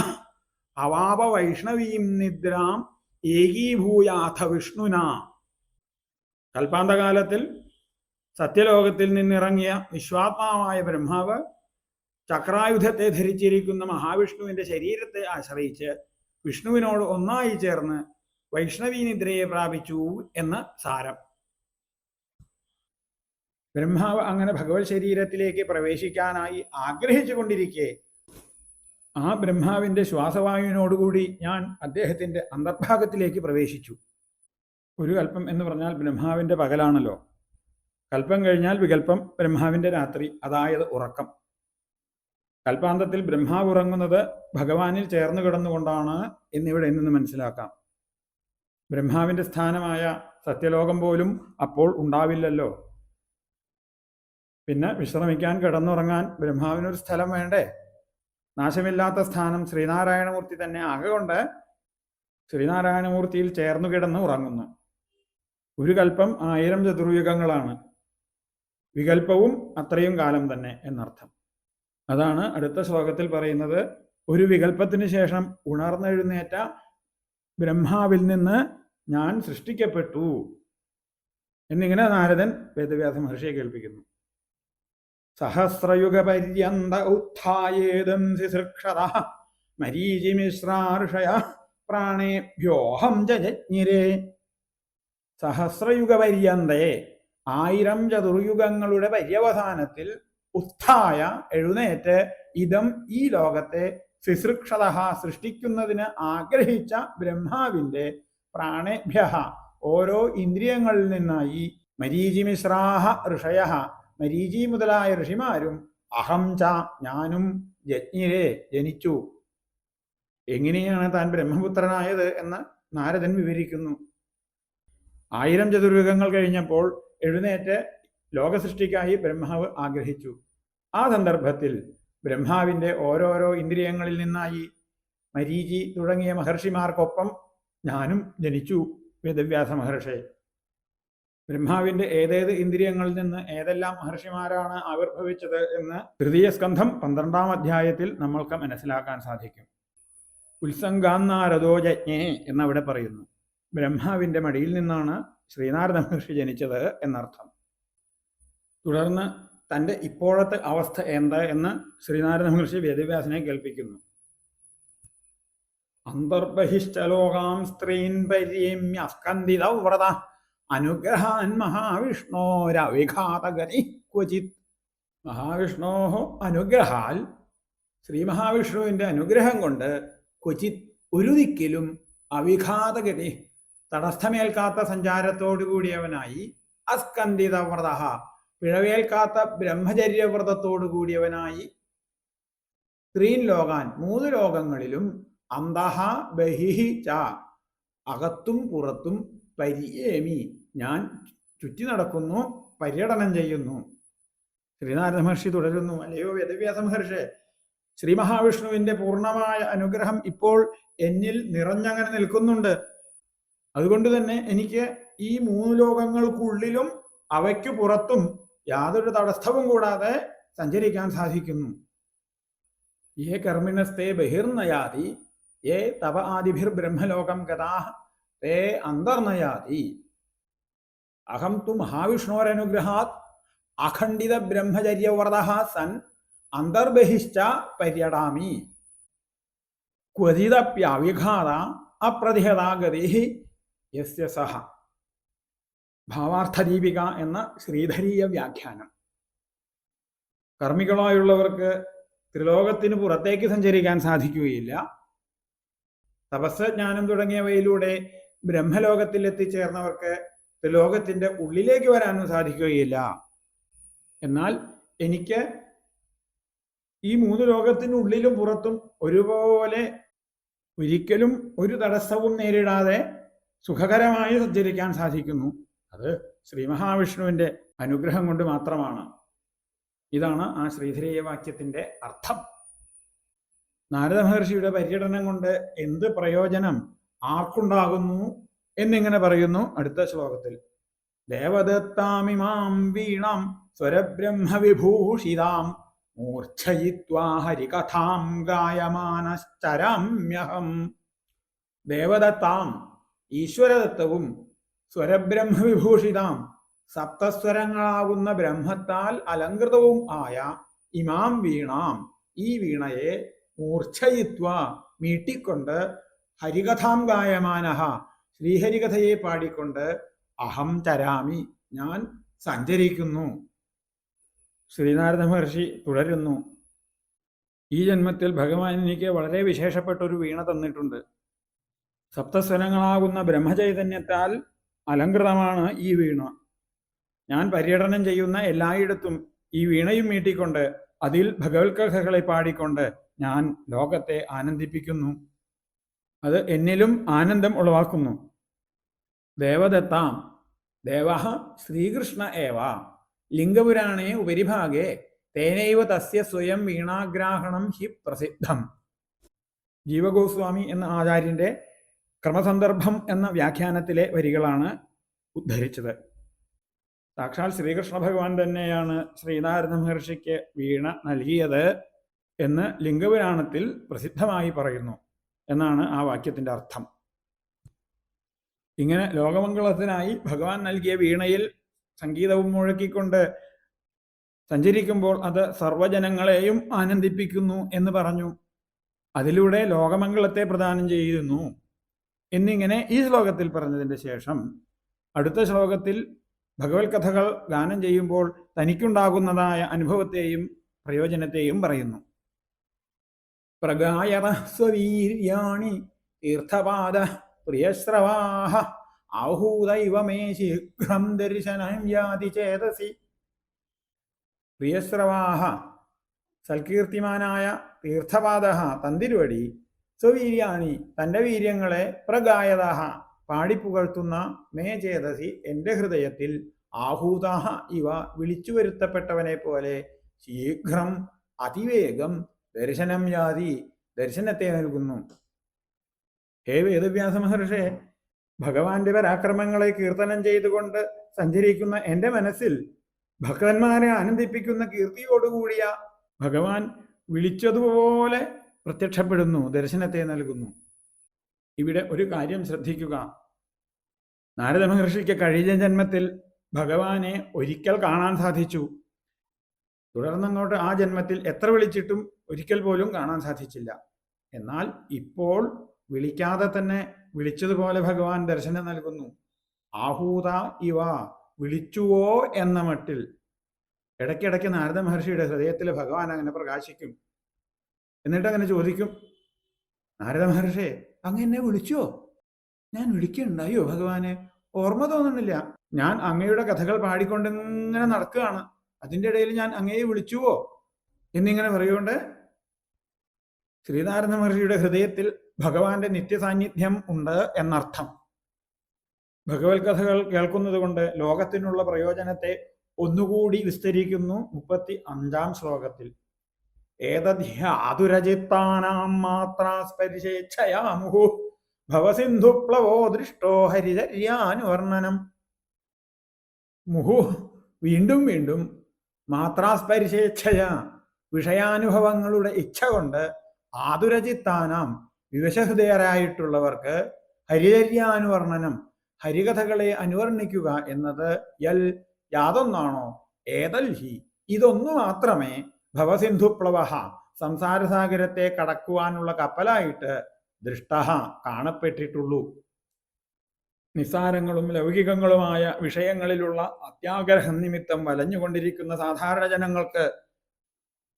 അവാപ വൈഷ്ണവീം നിദ്രാം ഏകീഭൂയാഥ വിഷ്ണുന. കൽപ്പാന്തകാലത്തിൽ സത്യലോകത്തിൽ നിന്നിറങ്ങിയ വിശ്വാത്മാവായ ബ്രഹ്മാവ് ചക്രായുധത്തെ ധരിച്ചിരിക്കുന്ന മഹാവിഷ്ണുവിന്റെ ശരീരത്തെ ആശ്രയിച്ച് വിഷ്ണുവിനോട് ഒന്നായി ചേർന്ന് വൈഷ്ണവീ നിദ്രയെ പ്രാപിച്ചു എന്ന് സാരം. ബ്രഹ്മാവ് അങ്ങനെ ഭഗവത് ശരീരത്തിലേക്ക് പ്രവേശിക്കാനായി ആഗ്രഹിച്ചു കൊണ്ടിരിക്കെ ആ ബ്രഹ്മാവിന്റെ ശ്വാസവായുവിനോടുകൂടി ഞാൻ അദ്ദേഹത്തിന്റെ അന്തർഭാഗത്തിലേക്ക് പ്രവേശിച്ചു. ഒരു കൽപ്പം എന്ന് പറഞ്ഞാൽ ബ്രഹ്മാവിന്റെ പകലാണല്ലോ. കൽപ്പം കഴിഞ്ഞാൽ വികൽപ്പം ബ്രഹ്മാവിന്റെ രാത്രി, അതായത് ഉറക്കം. കൽപ്പാന്തത്തിൽ ബ്രഹ്മാവ് ഉറങ്ങുന്നത് ഭഗവാനിൽ ചേർന്ന് കിടന്നുകൊണ്ടാണ് എന്നിവിടെ നിന്ന് മനസ്സിലാക്കാം. ബ്രഹ്മാവിന്റെ സ്ഥാനമായ സത്യലോകം പോലും അപ്പോൾ ഉണ്ടാവില്ലല്ലോ. പിന്നെ വിശ്രമിക്കാൻ കിടന്നുറങ്ങാൻ ബ്രഹ്മാവിനൊരു സ്ഥലം വേണ്ടേ? നാശമില്ലാത്ത സ്ഥാനം ശ്രീനാരായണമൂർത്തി തന്നെ ആകൊണ്ട് ശ്രീനാരായണമൂർത്തിയിൽ ചേർന്നു കിടന്ന് ഉറങ്ങുന്നു. ഒരു കൽപ്പം 1000 ചതുർയുഗങ്ങളാണ്, വികൽപ്പവും അത്രയും കാലം തന്നെ എന്നർത്ഥം. അതാണ് അടുത്ത ശ്ലോകത്തിൽ പറയുന്നത്. ഒരു വികൽപ്പത്തിന് ശേഷം ഉണർന്നെഴുന്നേറ്റ ബ്രഹ്മാവിൽ നിന്ന് ഞാൻ സൃഷ്ടിക്കപ്പെട്ടു എന്നിങ്ങനെ നാരദൻ വേദവ്യാസ മഹർഷിയെ കേൾപ്പിക്കുന്നു. സഹസ്രയുഗപര്യന്ത ഉത്ഥായേദം സിസൃക്ഷത മരീചിമിശ്രാർഷയ പ്രാണേഭ്യോഹം ജജ്ഞിരേ. സഹസ്രയുഗപര്യന്തേ 1000 ചതുർയുഗങ്ങളുടെ പര്യവസാനത്തിൽ ഉത്ഥായ എഴുന്നേറ്റ് ഇതം ഈ ലോകത്തെ സിസൃക്ഷത സൃഷ്ടിക്കുന്നതിന് ആഗ്രഹിച്ച ബ്രഹ്മാവിന്റെ പ്രാണേഭ്യ ഓരോ ഇന്ദ്രിയങ്ങളിൽ നിന്നായി മരീചിമിശ്രാഹ ഋഷയ മരീചി മുതലായ ഋഷിമാരും അഹം ച ഞാനും ജജ്ഞിരേ ജനിച്ചു. എങ്ങനെയാണ് താൻ ബ്രഹ്മപുത്രനായത് എന്ന് നാരദൻ വിവരിക്കുന്നു. 1000 ചതുർയുഗങ്ങൾ കഴിഞ്ഞപ്പോൾ എഴുന്നേറ്റ് ലോകസൃഷ്ടിക്കായി ബ്രഹ്മാവ് ആഗ്രഹിച്ചു. ആ സന്ദർഭത്തിൽ ബ്രഹ്മാവിന്റെ ഓരോരോ ഇന്ദ്രിയങ്ങളിൽ നിന്നായി മരീചി തുടങ്ങിയ മഹർഷിമാർക്കൊപ്പം ഞാനും ജനിച്ചു. വേദവ്യാസ മഹർഷി ബ്രഹ്മാവിന്റെ ഏതേത് ഇന്ദ്രിയങ്ങളിൽ നിന്ന് ഏതെല്ലാം മഹർഷിമാരാണ് ആവിർഭവിച്ചത് എന്ന് തൃതീയ സ്കന്ധം 12-ാം അധ്യായത്തിൽ നമ്മൾക്ക് മനസ്സിലാക്കാൻ സാധിക്കും. ഉത്സംഗാന്നാരദോ യജ്ഞേ എന്നവിടെ പറയുന്നു. ബ്രഹ്മാവിന്റെ മടിയിൽ നിന്നാണ് ശ്രീനാരദ മഹർഷി ജനിച്ചത് എന്നർത്ഥം. തുടർന്ന് തൻ്റെ ഇപ്പോഴത്തെ അവസ്ഥ എന്ത് എന്ന് ശ്രീനാരദ മഹർഷി വേദവ്യാസനെ കേൾപ്പിക്കുന്നു. അന്തർബഹിശ്ചലോകാം സ്ത്രീൻ പര്യേമ്യ സ്കന്ദിതവ്രത അനുഗ്രഹാൻ മഹാവിഷ്ണോരവിഘാതഗതി ക്വചിത്. മഹാവിഷ്ണോ അനുഗ്രഹാൽ, ശ്രീ മഹാവിഷ്ണുവിൻ്റെ അനുഗ്രഹം കൊണ്ട് ക്വചിത് ഒരു ദിക്കിലും അവിഘാതഗതി തടസ്ഥമേൽക്കാത്ത സഞ്ചാരത്തോടുകൂടിയവനായി അസ്കന്ദിതവ്രത പിഴവേൽക്കാത്ത ബ്രഹ്മചര്യവ്രതത്തോടുകൂടിയവനായി സ്ത്രീൻ ലോകാൻ 3 ലോകങ്ങളിലും അന്തഹ ബഹിഹി ച അകത്തും പുറത്തും പര്യേമി ഞാൻ ചുറ്റി നടക്കുന്നു, പര്യടനം ചെയ്യുന്നു. ശ്രീനാരദ മഹർഷി തുടരുന്നു. അല്ലയോ വേദവ്യാസ മഹർഷി, ശ്രീ മഹാവിഷ്ണുവിന്റെ പൂർണ്ണമായ അനുഗ്രഹം ഇപ്പോൾ എന്നിൽ നിറഞ്ഞങ്ങനെ നിൽക്കുന്നുണ്ട്. അതുകൊണ്ട് തന്നെ എനിക്ക് ഈ 3 ലോകങ്ങൾക്കുള്ളിലും അവയ്ക്കു പുറത്തും യാതൊരു തടസ്സവും കൂടാതെ സഞ്ചരിക്കാൻ സാധിക്കുന്നു. ഏ കർമ്മിണസ്തേ ബഹിർനയാതി യേ തവ ആദിഭിർബ്രഹ്മലോകം ഗതാഃ തേ അന്തർനയാതി. അഹം തു മഹാവിഷ്ണോരനുഗ്രഹാത് അഖണ്ഡിത ബ്രഹ്മചര്യവ്രതഃ സൻ അന്തർബഹിശ്ച പര്യടാമി. ക്വചിദപ്യവിഘാത അപ്രതിഹതാ ഗതിഃ യസ്യ സഹ. ഭാവാർത്ഥദീപിക എന്ന ശ്രീധരീയ വ്യാഖ്യാനം. കർമ്മികളായുള്ളവർക്ക് ത്രിലോകത്തിന് പുറത്തേക്ക് സഞ്ചരിക്കാൻ സാധിക്കുകയില്ല. തപസ്, ജ്ഞാനം തുടങ്ങിയവയിലൂടെ ബ്രഹ്മലോകത്തിൽ എത്തിച്ചേർന്നവർക്ക് ത്രിലോകത്തിന്റെ ഉള്ളിലേക്ക് വരാനും സാധിക്കുകയില്ല. എന്നാൽ എനിക്ക് ഈ 3 ലോകത്തിനുള്ളിലും പുറത്തും ഒരുപോലെ ഒരിക്കലും ഒരു തടസ്സവും നേരിടാതെ സുഖകരമായി സഞ്ചരിക്കാൻ സാധിക്കുന്നു. അത് ശ്രീ മഹാവിഷ്ണുവിന്റെ അനുഗ്രഹം കൊണ്ട് മാത്രമാണ്. ഇതാണ് ആ ശ്രീധരീയ വാക്യത്തിന്റെ അർത്ഥം. നാരദ മഹർഷിയുടെ പര്യടനം കൊണ്ട് എന്ത് പ്രയോജനം ആർക്കുണ്ടാകുന്നു എന്നിങ്ങനെ പറയുന്നു അടുത്ത ശ്ലോകത്തിൽ. ദേവദത്താമിമാം വീണാം സ്വരബ്രഹ്മവിഭൂഷിതാം മൂർച്ഛയിത്വാ ഹരികഥാം ഗായമാനശ്ചരാമ്യഹം. ദേവദത്താം, ഈശ്വരദത്തവും, സ്വരബ്രഹ്മവിഭൂഷിതാം, സപ്തസ്വരങ്ങളാകുന്ന ബ്രഹ്മത്താൽ അലങ്കൃതവും ആയ ഇമാം വീണാം, ഈ വീണയെ, മൂർച്ഛയിത്വ, മീട്ടിക്കൊണ്ട്, ഹരികഥാം ഗായമാനഃ, ശ്രീഹരികഥയെ പാടിക്കൊണ്ട്, അഹം ചരാമി, ഞാൻ സഞ്ചരിക്കുന്നു. ശ്രീനാരദ മഹർഷി തുടരുന്നു. ഈ ജന്മത്തിൽ ഭഗവാൻ എനിക്ക് വളരെ വിശേഷപ്പെട്ട ഒരു വീണ തന്നിട്ടുണ്ട്. സപ്തസ്വരങ്ങളാകുന്ന ബ്രഹ്മചൈതന്യത്താൽ അലങ്കൃതമാണ് ഈ വീണ. ഞാൻ പര്യടനം ചെയ്യുന്ന എല്ലായിടത്തും ഈ വീണയും മീട്ടിക്കൊണ്ട് അതിൽ ഭഗവത്കഥകളെ പാടിക്കൊണ്ട് ഞാൻ ലോകത്തെ ആനന്ദിപ്പിക്കുന്നു. അത് എന്നിലും ആനന്ദം ഉളവാക്കുന്നു. ദേവദത്താം, ദേവഃ ശ്രീകൃഷ്ണ ഏവ, ലിംഗപുരാണേ ഉപരിഭാഗേ തേനൈവ തസ്യ സ്വയം വീണാഗ്രാഹണം ഹി പ്രസിദ്ധം. ജീവഗോസ്വാമി എന്ന ആചാര്യന്റെ ക്രമസന്ദർഭം എന്ന വ്യാഖ്യാനത്തിലെ വരികളാണ് ഉദ്ധരിച്ചത്. സാക്ഷാൽ ശ്രീകൃഷ്ണ ഭഗവാൻ തന്നെയാണ് ശ്രീനാരദ മഹർഷിക്ക് വീണ നൽകിയത് എന്ന് ലിംഗപുരാണത്തിൽ പ്രസിദ്ധമായി പറയുന്നു എന്നാണ് ആ വാക്യത്തിന്റെ അർത്ഥം. ഇങ്ങനെ ലോകമംഗളത്തിനായി ഭഗവാൻ നൽകിയ വീണയിൽ സംഗീതവും മുഴക്കിക്കൊണ്ട് സഞ്ചരിക്കുമ്പോൾ അത് സർവ്വജനങ്ങളെയും ആനന്ദിപ്പിക്കുന്നു എന്ന് പറഞ്ഞു. അതിലൂടെ ലോകമംഗളത്തെ പ്രദാനം ചെയ്യുന്നു എന്നിങ്ങനെ ഈ ശ്ലോകത്തിൽ പറഞ്ഞതിൻ്റെ ശേഷം അടുത്ത ശ്ലോകത്തിൽ ഭഗവത് കഥകൾ ഗാനം ചെയ്യുമ്പോൾ തനിക്കുണ്ടാകുന്നതായ അനുഭവത്തെയും പ്രയോജനത്തെയും പറയുന്നു. പ്രഗായത സ്വവീര്യാണി തീർത്ഥപാദ പ്രിയശ്രവാഹ ആഹൂദൈവ മേ ശീഘ്രം ദർശനം യാതി ചേതസി. പ്രിയശ്രവാഹ, സൽകീർത്തിമാനായ തീർത്ഥപാദ, തന്തിരുവടി, സ്വവീര്യാണി, തൻ്റെ വീര്യങ്ങളെ, പ്രഗായത, പാടിപ്പുകഴ്ത്തുന്ന, മേ ചേതസി, എൻ്റെ ഹൃദയത്തിൽ, ആഹൂതാഹ ഇവ, വിളിച്ചു വരുത്തപ്പെട്ടവനെ പോലെ, ശീഘ്രം, അതിവേഗം, ദർശനം യാതി, ദർശനത്തെ നൽകുന്നു. ഹേ വേദവ്യാസ മഹർഷേ, ഭഗവാന്റെ പരാക്രമങ്ങളെ കീർത്തനം ചെയ്തുകൊണ്ട് സഞ്ചരിക്കുന്ന എൻ്റെ മനസ്സിൽ ഭക്തന്മാരെ ആനന്ദിപ്പിക്കുന്ന കീർത്തിയോടുകൂടിയ ഭഗവാൻ വിളിച്ചതുപോലെ പ്രത്യക്ഷപ്പെടുന്നു, ദർശനത്തെ നൽകുന്നു. ഇവിടെ ഒരു കാര്യം ശ്രദ്ധിക്കുക. നാരദ മഹർഷിക്ക് കഴിഞ്ഞ ജന്മത്തിൽ ഭഗവാനെ ഒരിക്കൽ കാണാൻ സാധിച്ചു. തുടർന്നങ്ങോട്ട് ആ ജന്മത്തിൽ എത്ര വിളിച്ചിട്ടും ഒരിക്കൽ പോലും കാണാൻ സാധിച്ചില്ല. എന്നാൽ ഇപ്പോൾ വിളിക്കാതെ തന്നെ വിളിച്ചതുപോലെ ഭഗവാൻ ദർശനം നൽകുന്നു. ആഹൂത ഇവ, വിളിച്ചുവോ എന്ന മട്ടിൽ. ഇടയ്ക്കിടയ്ക്ക് നാരദ മഹർഷിയുടെ ഹൃദയത്തിൽ ഭഗവാൻ അങ്ങനെ പ്രകാശിക്കും. എന്നിട്ട് അങ്ങനെ ചോദിക്കും, നാരദ മഹർഷേ, അങ്ങ് എന്നെ വിളിച്ചോ? ഞാൻ വിളിക്കുന്നുണ്ടായോ ഭഗവാനെ? ഓർമ്മ തോന്നുന്നില്ല. ഞാൻ അങ്ങയുടെ കഥകൾ പാടിക്കൊണ്ടിങ്ങനെ നടക്കുകയാണ്, അതിൻ്റെ ഇടയിൽ ഞാൻ അങ്ങയെ വിളിച്ചുവോ എന്നിങ്ങനെ പറയുകൊണ്ട് ശ്രീനാരദ മഹർഷിയുടെ ഹൃദയത്തിൽ ഭഗവാന്റെ നിത്യസാന്നിധ്യം ഉണ്ട് എന്നർത്ഥം. ഭഗവത് കഥകൾ കേൾക്കുന്നത് കൊണ്ട് ലോകത്തിനുള്ള പ്രയോജനത്തെ ഒന്നുകൂടി വിസ്തരിക്കുന്നു 35-ാം ശ്ലോകത്തിൽ. ഏതധ്യാതുരചിത്താനാം മാത്രാസ്പരിശേച്ഛയാ മുഹു ഭവസിന്ധുപ്ലവോ ദൃഷ്ടോ ഹരിചര്യാനുവർണ്ണനം. മുഹു, വീണ്ടും വീണ്ടും, മാത്രാസ്പരിശേച്ഛയ, വിഷയാനുഭവങ്ങളുടെ ഇച്ഛ കൊണ്ട്, ആതുരചിത്താനാം, വിവശഹൃദയരായിട്ടുള്ളവർക്ക് ഹരിചര്യാനുവർണ്ണനം, ഹരികഥകളെ അനുവർണിക്കുക എന്നത് യൽ യാതൊന്നാണോ ഏതൽ ഹി ഇതൊന്നു മാത്രമേ ഭവസിന്ധുപ്ലവ സംസാരസാഗരത്തെ കടക്കുവാനുള്ള കപ്പലായിട്ട് ദൃഷ്ട കാണപ്പെട്ടിട്ടുള്ളൂ. നിസ്സാരങ്ങളും ലൗകികങ്ങളുമായ വിഷയങ്ങളിലുള്ള അത്യാഗ്രഹം നിമിത്തം വലഞ്ഞുകൊണ്ടിരിക്കുന്ന സാധാരണ ജനങ്ങൾക്ക്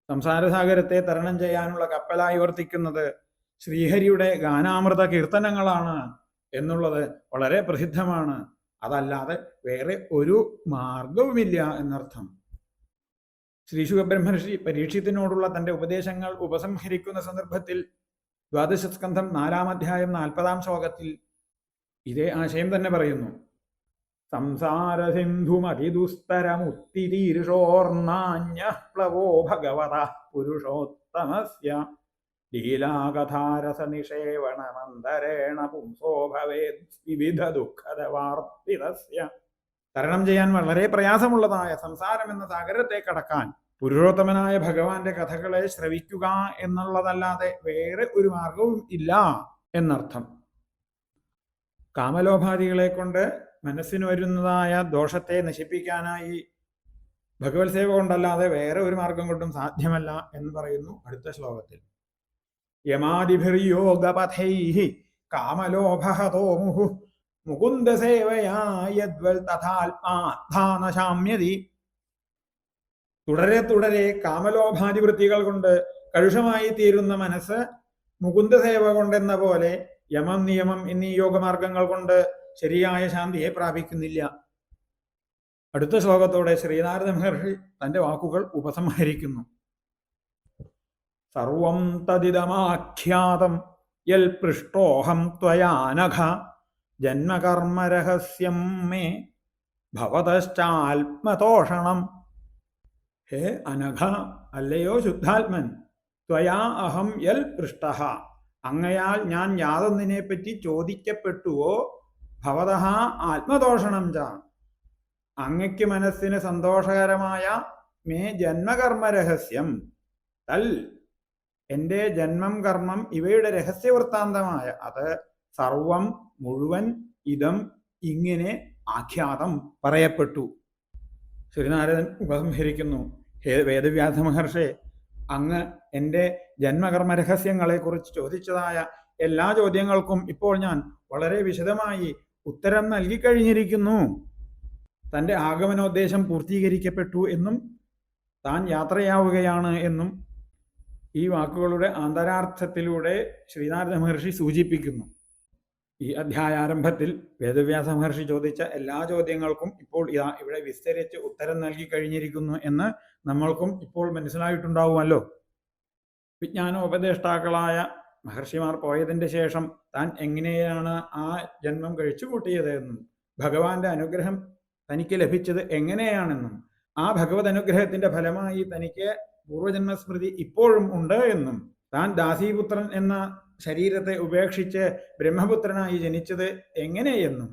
സംസാരസാഗരത്തെ തരണം ചെയ്യാനുള്ള കപ്പലായി വർത്തിക്കുന്നത് ശ്രീഹരിയുടെ ഗാനാമൃത കീർത്തനങ്ങളാണ് എന്നുള്ളത് വളരെ പ്രസിദ്ധമാണ്. അതല്ലാതെ വേറെ ഒരു മാർഗവുമില്ല എന്നർത്ഥം. ശ്രീ ശുകബ്രഹ്മർഷി പരീക്ഷത്തിനോടുള്ള തന്റെ ഉപദേശങ്ങൾ ഉപസംഹരിക്കുന്ന സന്ദർഭത്തിൽ ദ്വാദശസ്കന്ധം 4-ാം അധ്യായം 40-ാം ശ്ലോകത്തിൽ ഇതേ ആശയം തന്നെ പറയുന്നു. സംസാരസിന്ധുമതിദുസ്തരമുത്തിതീർഷോർനാന്യഃ പ്ലവോ ഭഗവതഃ പുരുഷോത്തമസ്യ ലീലാകഥാരസനിഷേവണമന്തരേണ പുംസോ ഭവേത് വിവിധ ദുഃഖദവാർത്തിതസ്യ. തരണം ചെയ്യാൻ വളരെ പ്രയാസമുള്ളതായ സംസാരം എന്ന സാഗരത്തെ കടക്കാൻ പുരുഷോത്തമനായ ഭഗവാന്റെ കഥകളെ ശ്രവിക്കുക എന്നുള്ളതല്ലാതെ വേറെ ഒരു മാർഗവും ഇല്ല എന്നർത്ഥം. കാമലോഭാദികളെ കൊണ്ട് മനസ്സിന് വരുന്നതായ ദോഷത്തെ നശിപ്പിക്കാനായി ഭഗവത് സേവ കൊണ്ടല്ലാതെ വേറെ ഒരു മാർഗം കൊണ്ടും സാധ്യമല്ല എന്ന് പറയുന്നു അടുത്ത ശ്ലോകത്തിൽ. യമാദിഭിർയോഗപഥൈഃ കാമലോഭഹതോ മുഹു മുകുന്ദസേവയാ യദ്വൽ തഥാത്മാധാനശാമ്യതി. തുടരെ തുടരെ കാമലോഭാദി വൃത്തികൾ കൊണ്ട് കലുഷമായി തീരുന്ന മനസ്സ് മുകുന്ദസേവ കൊണ്ടെന്ന പോലെ യമം നിയമം എന്നീ യോഗമാർഗങ്ങൾ കൊണ്ട് ശരിയായ ശാന്തിയെ പ്രാപിക്കുന്നില്ല. അടുത്ത ശ്ലോകത്തോടെ ശ്രീനാരദ മഹർഷി തന്റെ വാക്കുകൾ ഉപസംഹരിക്കുന്നു. സർവം തദിദമാഖ്യാതം യൽ പൃഷ്ടോഹം ത്വയാനഘ ജന്മകർമ്മരഹസ്യം മേ ഭവതശ്ചാത്മതോഷണം. ഹേ അനഘ, അല്ലയോ ശുദ്ധാത്മൻ, ത്വയാ അഹം യൽ പൃഷ്ടഃ, അങ്ങയാൽ ഞാൻ യാതൊന്നിനെപ്പറ്റി ചോദിക്കപ്പെട്ടുവോ, ഭവതഃ ആത്മതോഷണം ച, അങ്ങയ്ക്ക് മനസ്സിന് സന്തോഷകരമായ മേ ജന്മകർമ്മരഹസ്യം തൽ, എൻ്റെ ജന്മം കർമ്മം ഇവയുടെ രഹസ്യവൃത്താന്തമായ അത് സർവം മുഴുവൻ ഇതം ഇങ്ങനെ ആഖ്യാതം പറയപ്പെട്ടു. ശ്രീനാരദൻ ഉപസംഹരിക്കുന്നു. ഹേ വേദവ്യാസ മഹർഷേ, അങ്ങ് എൻ്റെ ജന്മകർമ്മ രഹസ്യങ്ങളെക്കുറിച്ച് ചോദിച്ചതായ എല്ലാ ചോദ്യങ്ങൾക്കും ഇപ്പോൾ ഞാൻ വളരെ വിശദമായി ഉത്തരം നൽകിക്കഴിഞ്ഞിരിക്കുന്നു. തൻ്റെ ആഗമനോദ്ദേശം പൂർത്തീകരിക്കപ്പെട്ടു എന്നും താൻ യാത്രയാവുകയാണ് എന്നും ഈ വാക്കുകളുടെ ആന്തരാർത്ഥത്തിലൂടെ ശ്രീനാരദ മഹർഷി സൂചിപ്പിക്കുന്നു. ഈ അധ്യായാരംഭത്തിൽ വേദവ്യാസ മഹർഷി ചോദിച്ച എല്ലാ ചോദ്യങ്ങൾക്കും ഇപ്പോൾ ഇവിടെ വിസ്തരിച്ച് ഉത്തരം നൽകി കഴിഞ്ഞിരിക്കുന്നു എന്ന് നമ്മൾക്കും ഇപ്പോൾ മനസ്സിലായിട്ടുണ്ടാവുമല്ലോ. വിജ്ഞാനോപദേഷ്ടാക്കളായ മഹർഷിമാർ പോയതിൻ്റെ ശേഷം താൻ എങ്ങനെയാണ് ആ ജന്മം കഴിച്ചു കൂട്ടിയത് എന്നും ഭഗവാന്റെ അനുഗ്രഹം തനിക്ക് ലഭിച്ചത് എങ്ങനെയാണെന്നും ആ ഭഗവത് അനുഗ്രഹത്തിന്റെ ഫലമായി തനിക്ക് പൂർവജന്മസ്മൃതി ഇപ്പോഴും ഉണ്ട് എന്നും താൻ ദാസീപുത്രൻ എന്ന ശരീരത്തെ ഉപേക്ഷിച്ച് ബ്രഹ്മപുത്രനായി ജനിച്ചത് എങ്ങനെയെന്നും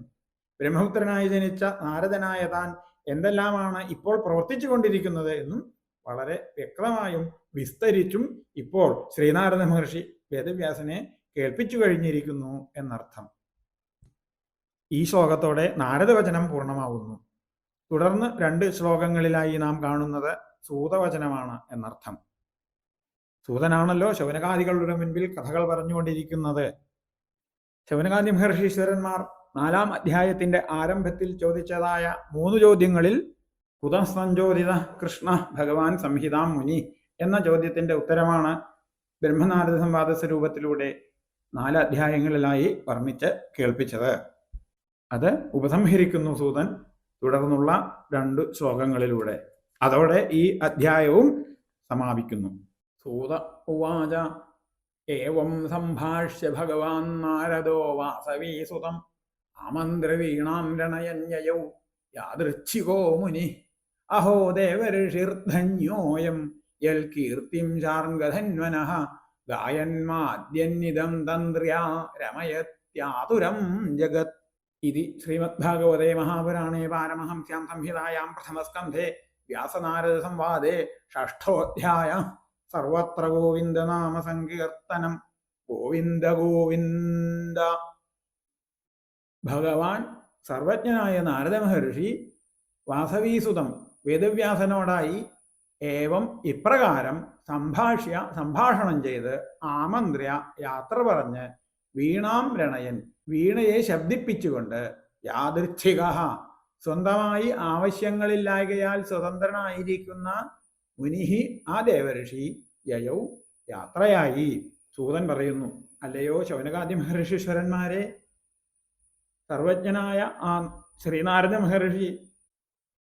ബ്രഹ്മപുത്രനായി ജനിച്ച നാരദനായ താൻ എന്തെല്ലാമാണ് ഇപ്പോൾ പ്രവർത്തിച്ചു കൊണ്ടിരിക്കുന്നത് എന്നും വളരെ വ്യക്തമായും വിസ്തരിച്ചും ഇപ്പോൾ ശ്രീനാരദ മഹർഷി വേദവ്യാസനെ കേൾപ്പിച്ചു കഴിഞ്ഞിരിക്കുന്നു എന്നർത്ഥം. ഈ ശ്ലോകത്തോടെ നാരദവചനം പൂർണ്ണമാവുന്നു. തുടർന്ന് 2 ശ്ലോകങ്ങളിലായി നാം കാണുന്നത് സൂതവചനമാണ് എന്നർത്ഥം. സൂതനാണല്ലോ ശൗനകാദികളുടെ മുൻപിൽ കഥകൾ പറഞ്ഞുകൊണ്ടിരിക്കുന്നത്. ശൗനകാദി മഹർഷീശ്വരന്മാർ 4-ാം അധ്യായത്തിന്റെ ആരംഭത്തിൽ ചോദിച്ചതായ 3 ചോദ്യങ്ങളിൽ കുതസഞ്ചോദിത കൃഷ്ണ ഭഗവാൻ സംഹിതാം മുനി എന്ന ചോദ്യത്തിന്റെ ഉത്തരമാണ് ബ്രഹ്മനാരദ സംവാദ സ്വരൂപത്തിലൂടെ 4 അധ്യായങ്ങളിലായി വർണ്ണിച്ച് കേൾപ്പിച്ചത്. അത് ഉപസംഹരിക്കുന്നു സൂതൻ തുടർന്നുള്ള 2 ശ്ലോകങ്ങളിലൂടെ. അതോടെ ഈ അധ്യായവും സമാപിക്കുന്നു. സൂത ഉവാച ഏവം സംഭാഷ്യ ഭഗവാൻ നാരദോ വാസവീസുതം ആമന്ത്രവീണാം രണയന്യയൗ യാദൃച്ഛികോ മുനി അഹോ ദേവഋഷിർധന്യോയം യൽ കീർത്തിം ശാർംഗധന്വനഃ ഗായന്മാദ്യന്നിദം തന്ത്ര്യാ രമയത്യാതുരം ജഗത്. ഇതി ശ്രീമദ്ഭാഗവതേ മഹാപുരാണേ പാരമഹംസ്യാം സംഹിതായാം പ്രഥമസ്കന്ധേ വ്യാസനാരദ സംവാദേ ഷഷ്ഠോധ്യായ സർവത്ര ഗോവിന്ദനാമ സങ്കീർത്തനം. ഗോവിന്ദ ഗോവിന്ദ. ഭഗവാൻ സർവജ്ഞനായ നാരദ മഹർഷി വാസവീസുതം വേദവ്യാസനോടായി ഏവം ഇപ്രകാരം സംഭാഷണം ചെയ്ത് ആമന്ത്ര്യ യാത്ര പറഞ്ഞ് വീണാം രണയൻ വീണയെ ശബ്ദിപ്പിച്ചുകൊണ്ട് യാദൃച്ഛിക സ്വന്തമായി ആവശ്യങ്ങളില്ലായകയാൽ സ്വതന്ത്രനായിരിക്കുന്ന മുനിഹി ആ ദേവഋഷി യയൗ യാത്രയായി. സൂതൻ പറയുന്നു, അല്ലയോ ശൗനകാദി മഹർഷീശ്വരന്മാരെ, സർവജ്ഞനായ ആ ശ്രീനാരദ മഹർഷി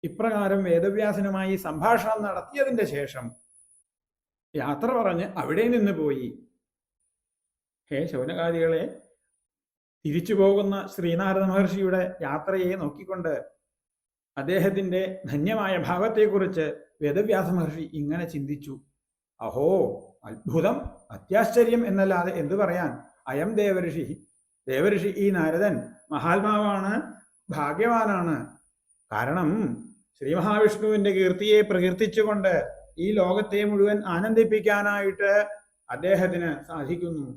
ഇപ്രകാരം വേദവ്യാസനുമായി സംഭാഷണം നടത്തിയതിൻ്റെ ശേഷം യാത്ര പറഞ്ഞ് അവിടെ നിന്ന് പോയി. ഹേ ശൗനകാദികളെ, തിരിച്ചു പോകുന്ന ശ്രീനാരദ മഹർഷിയുടെ യാത്രയെ നോക്കിക്കൊണ്ട് അദ്ദേഹത്തിൻ്റെ ധന്യമായ ഭാവത്തെക്കുറിച്ച് വേദവ്യാസ മഹർഷി ഇങ്ങനെ ചിന്തിച്ചു. അഹോ, അത്ഭുതം, അത്യാശ്ചര്യം എന്നല്ലാതെ എന്തു പറയാൻ. അയം ദേവഋഷി ഈ നാരദൻ മഹാത്മാവാണ്, ഭാഗ്യവാനാണ്. കാരണം ശ്രീ മഹാവിഷ്ണുവിൻ്റെ കീർത്തിയെ പ്രകീർത്തിച്ചുകൊണ്ട് ഈ ലോകത്തെ മുഴുവൻ ആനന്ദിപ്പിക്കാനായിട്ട് അദ്ദേഹത്തിന് സാധിക്കുന്നു.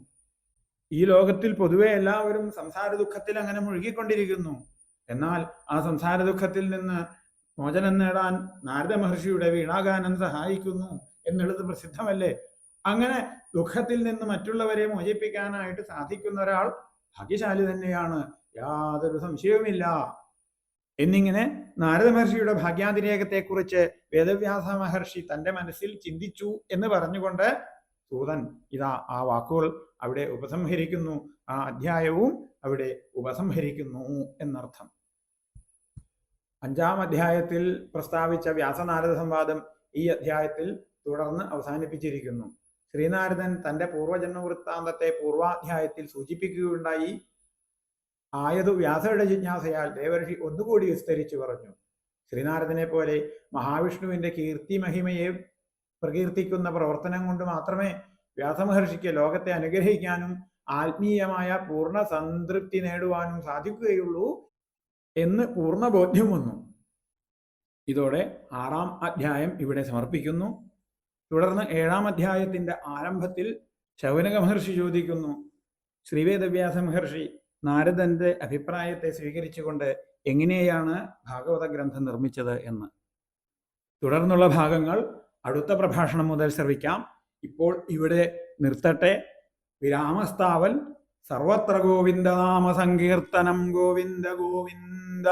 ഈ ലോകത്തിൽ പൊതുവെ എല്ലാവരും സംസാര ദുഃഖത്തിൽ അങ്ങനെ മുഴുകിക്കൊണ്ടിരിക്കുന്നു. എന്നാൽ ആ സംസാര ദുഃഖത്തിൽ നിന്ന് മോചനം നേടാൻ നാരദ മഹർഷിയുടെ വീണാഗാനം സഹായിക്കുന്നു എന്നുള്ളത് പ്രസിദ്ധമല്ലേ. അങ്ങനെ ദുഃഖത്തിൽ നിന്ന് മറ്റുള്ളവരെ മോചിപ്പിക്കാനായിട്ട് സാധിക്കുന്ന ഒരാൾ ഭാഗ്യശാലി തന്നെയാണ്, യാതൊരു സംശയവുമില്ല. എന്നിങ്ങനെ നാരദ മഹർഷിയുടെ ഭാഗ്യാതിരേകത്തെക്കുറിച്ച് വേദവ്യാസ മഹർഷി തൻ്റെ മനസ്സിൽ ചിന്തിച്ചു എന്ന് പറഞ്ഞുകൊണ്ട് സൂതൻ ഇതാ ആ വാക്കുകൾ അവിടെ ഉപസംഹരിക്കുന്നു. ആ അധ്യായവും അവിടെ ഉപസംഹരിക്കുന്നു എന്നർത്ഥം. 5-ാം അധ്യായത്തിൽ പ്രസ്താവിച്ച വ്യാസനാരദ സംവാദം ഈ അധ്യായത്തിൽ തുടർന്ന് അവസാനിപ്പിച്ചിരിക്കുന്നു. ശ്രീനാരദൻ തൻ്റെ പൂർവജന്മവൃത്താന്തത്തെ പൂർവാധ്യായത്തിൽ സൂചിപ്പിക്കുകയുണ്ടായി. ആയതു വ്യാസയുടെ ജിജ്ഞാസയാൽ ദേവർഷി ഒന്നുകൂടി വിസ്തരിച്ചു പറഞ്ഞു. ശ്രീനാരദനെ പോലെ മഹാവിഷ്ണുവിൻ്റെ കീർത്തി മഹിമയെ പ്രകീർത്തിക്കുന്ന പ്രവർത്തനം കൊണ്ട് മാത്രമേ വ്യാസമഹർഷിക്ക് ലോകത്തെ അനുഗ്രഹിക്കാനും ആത്മീയമായ പൂർണ്ണ സംതൃപ്തി നേടുവാനും സാധിക്കുകയുള്ളൂ എന്ന് പൂർണ്ണ ബോധ്യം വന്നു. ഇതോടെ 6-ാം അധ്യായം ഇവിടെ സമർപ്പിക്കുന്നു. തുടർന്ന് 7-ാം അധ്യായത്തിൻ്റെ ആരംഭത്തിൽ ശൗനക മഹർഷി ചോദിക്കുന്നു, ശ്രീവേദവ്യാസ മഹർഷി നാരദന്റെ അഭിപ്രായത്തെ സ്വീകരിച്ചുകൊണ്ട് എങ്ങനെയാണ് ഭാഗവത ഗ്രന്ഥം നിർമ്മിച്ചത് എന്ന്. തുടർന്നുള്ള ഭാഗങ്ങൾ അടുത്ത പ്രഭാഷണം മുതൽ ശ്രവിക്കാം. ഇപ്പോൾ ഇവിടെ നിർത്തട്ടെ. വിരാമസ്ഥാവൽ. സർവത്ര ഗോവിന്ദനാമ സങ്കീർത്തനം. ഗോവിന്ദ ഗോവിന്ദ.